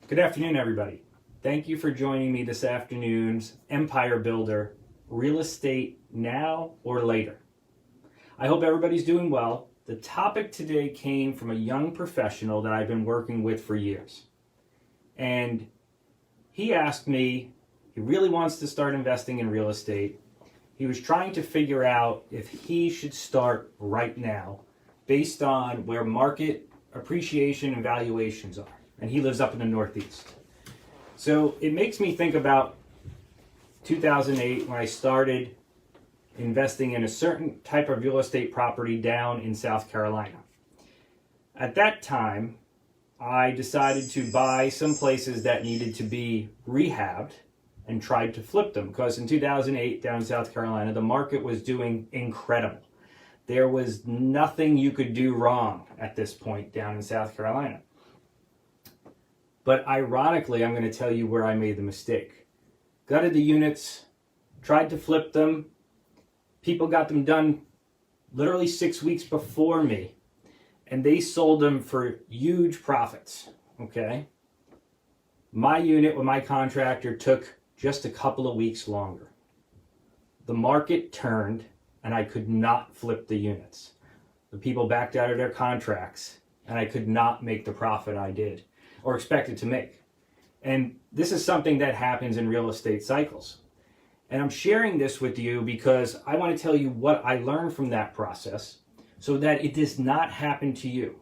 Good afternoon, everybody. Thank you for joining me this afternoon's Empire Builder, Real Estate Now or Later. I hope everybody's doing well. The topic today came from a young professional that I've been working with for years. And he asked me, he really wants to start investing in real estate. He was trying to figure out if he should start right now based on where market appreciation and valuations are. And he lives up in the Northeast. So it makes me think about 2008 when I started investing in a certain type of real estate property down in South Carolina. At that time, I decided to buy some places that needed to be rehabbed and tried to flip them because in 2008 down in South Carolina, the market was doing incredible. There was nothing you could do wrong at this point down in South Carolina. But ironically, I'm going to tell you where I made the mistake. Gutted the units, tried to flip them. People got them done literally 6 weeks before me, and they sold them for huge profits, okay? My unit with my contractor took just a couple of weeks longer. The market turned, and I could not flip the units. The people backed out of their contracts, and I could not make the profit I did or expected to make. And this is something that happens in real estate cycles. And I'm sharing this with you because I want to tell you what I learned from that process so that it does not happen to you.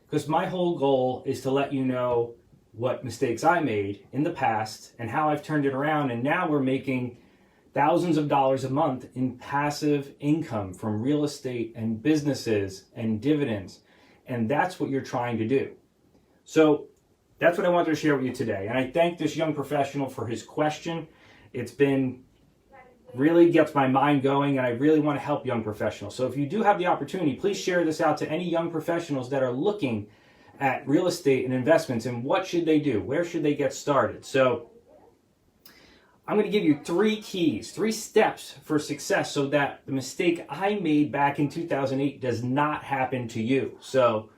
Because my whole goal is to let you know what mistakes I made in the past and how I've turned it around. And now we're making thousands of dollars a month in passive income from real estate and businesses and dividends. And that's what you're trying to do. So that's what I wanted to share with you today. And I thank this young professional for his question. It's been really gets my mind going, and I really want to help young professionals. So if you do have the opportunity, please share this out to any young professionals that are looking at real estate and investments and what should they do? Where should they get started? So I'm going to give you 3 keys, 3 steps for success so that the mistake I made back in 2008 does not happen to you. So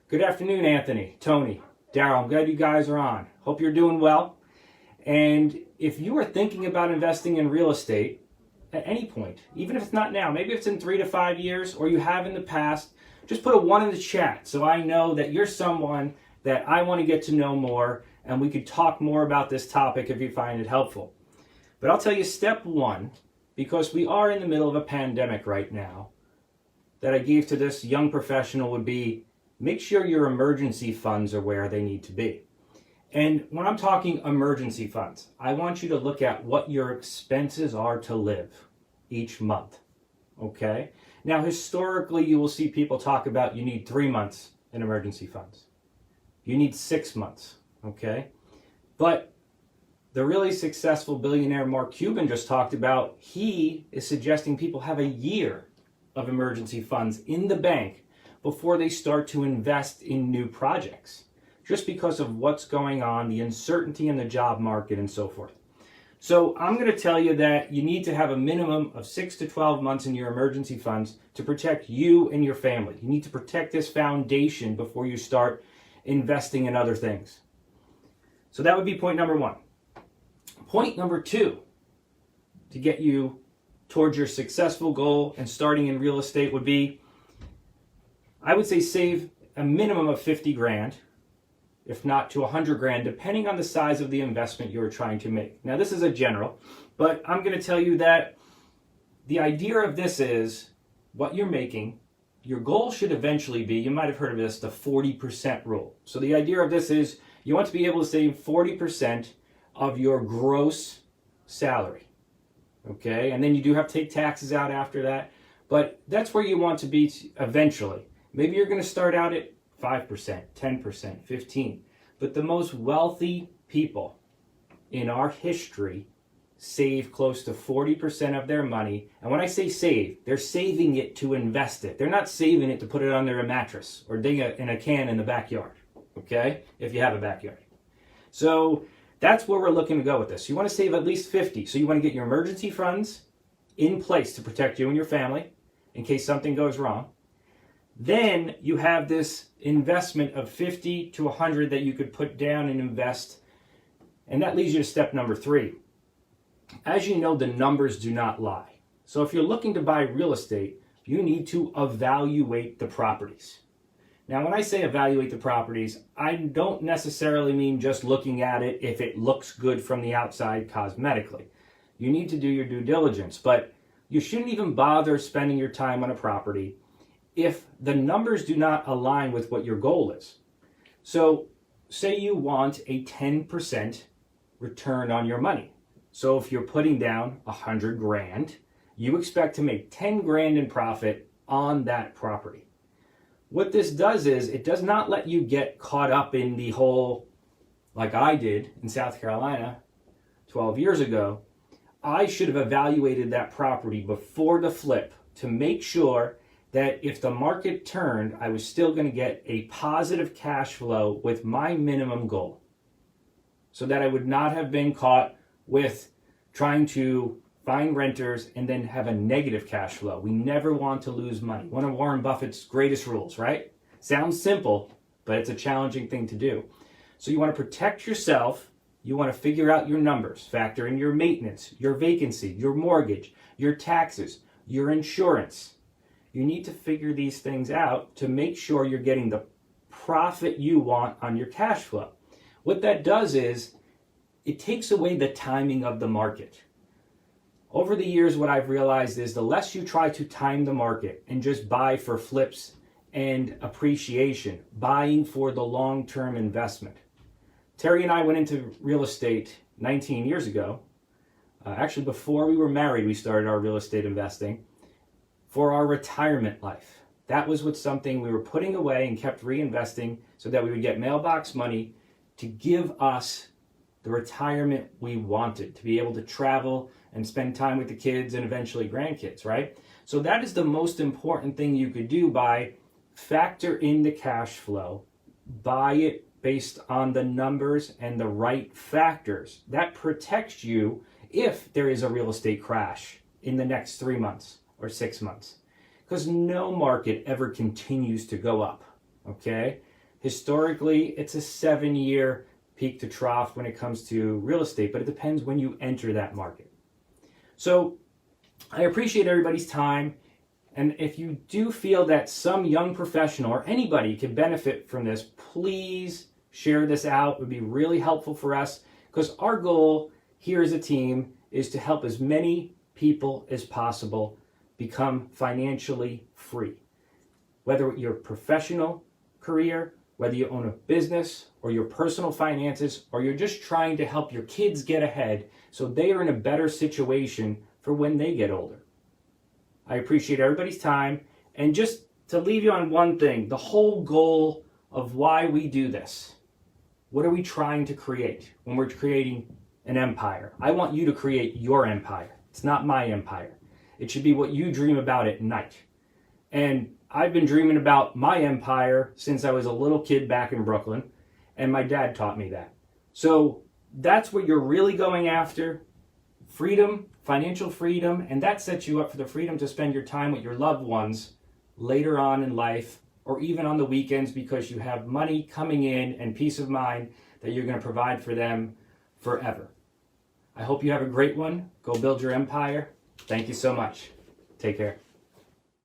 good afternoon, Anthony, Tony, Daryl. I'm glad you guys are on. Hope you're doing well. And if you are thinking about investing in real estate at any point, even if it's not now, maybe it's in 3 to 5 years or you have in the past, just put a 1 in the chat so I know that you're someone that I want to get to know more and we could talk more about this topic if you find it helpful. But I'll tell you step 1, because we are in the middle of a pandemic right now, that I gave to this young professional would be make sure your emergency funds are where they need to be. And when I'm talking emergency funds, I want you to look at what your expenses are to live each month, okay? Now, historically, you will see people talk about you need 3 months in emergency funds. You need 6 months, okay? But the really successful billionaire Mark Cuban just talked about, he is suggesting people have a year of emergency funds in the bank before they start to invest in new projects, just because of what's going on, the uncertainty in the job market and so forth. So I'm going to tell you that you need to have a minimum of 6 to 12 months in your emergency funds to protect you and your family. You need to protect this foundation before you start investing in other things. So that would be point number 1. Point number 2, to get you towards your successful goal and starting in real estate would be, I would say save a minimum of 50 grand, if not to 100 grand, depending on the size of the investment you're trying to make. Now, this is a general, but I'm going to tell you that the idea of this is what you're making, your goal should eventually be, you might have heard of this, the 40% rule. So the idea of this is you want to be able to save 40% of your gross salary, okay? And then you do have to take taxes out after that, but that's where you want to be eventually. Maybe you're going to start out at 5%, 10%, 15%. But the most wealthy people in our history save close to 40% of their money. And when I say save, they're saving it to invest it. They're not saving it to put it under a mattress or dig in a can in the backyard, okay? If you have a backyard. So that's where we're looking to go with this. You want to save at least 50. So you want to get your emergency funds in place to protect you and your family in case something goes wrong. Then you have this investment of 50 to 100 that you could put down and invest. And that leads you to step number 3. As you know, the numbers do not lie. So if you're looking to buy real estate, you need to evaluate the properties. Now, when I say evaluate the properties, I don't necessarily mean just looking at it if it looks good from the outside cosmetically. You need to do your due diligence, but you shouldn't even bother spending your time on a property if the numbers do not align with what your goal is. So say you want a 10% return on your money. So if you're putting down 100 grand, you expect to make 10 grand in profit on that property. What this does is it does not let you get caught up in the whole, like I did in South Carolina 12 years ago. I should have evaluated that property before the flip to make sure that if the market turned, I was still going to get a positive cash flow with my minimum goal, so that I would not have been caught with trying to find renters and then have a negative cash flow. We never want to lose money. One of Warren Buffett's greatest rules, right? Sounds simple, but it's a challenging thing to do. So you want to protect yourself. You want to figure out your numbers, factor in your maintenance, your vacancy, your mortgage, your taxes, your insurance. You need to figure these things out to make sure you're getting the profit you want on your cash flow. What that does is it takes away the timing of the market. Over the years, what I've realized is the less you try to time the market and just buy for flips and appreciation, buying for the long-term investment. Terry and I went into real estate 19 years ago. Actually, before we were married, we started our real estate investing for our retirement life. That was what something we were putting away and kept reinvesting so that we would get mailbox money to give us the retirement we wanted, to be able to travel and spend time with the kids and eventually grandkids, right? So that is the most important thing you could do, by factor in the cash flow, buy it based on the numbers and the right factors. That protects you if there is a real estate crash in the next 3 months or 6 months, because no market ever continues to go up, okay? Historically, it's a 7-year peak to trough when it comes to real estate, but it depends when you enter that market. So I appreciate everybody's time. And if you do feel that some young professional or anybody could benefit from this, please share this out. It would be really helpful for us, because our goal here as a team is to help as many people as possible become financially free. Whether your professional career, whether you own a business or your personal finances, or you're just trying to help your kids get ahead so they are in a better situation for when they get older. I appreciate everybody's time. And just to leave you on one thing, the whole goal of why we do this. What are we trying to create when we're creating an empire? I want you to create your empire. It's not my empire. It should be what you dream about at night. And I've been dreaming about my empire since I was a little kid back in Brooklyn, and my dad taught me that. So that's what you're really going after: freedom, financial freedom, and that sets you up for the freedom to spend your time with your loved ones later on in life, or even on the weekends, because you have money coming in and peace of mind that you're going to provide for them forever. I hope you have a great one. Go build your empire. Thank you so much. Take care.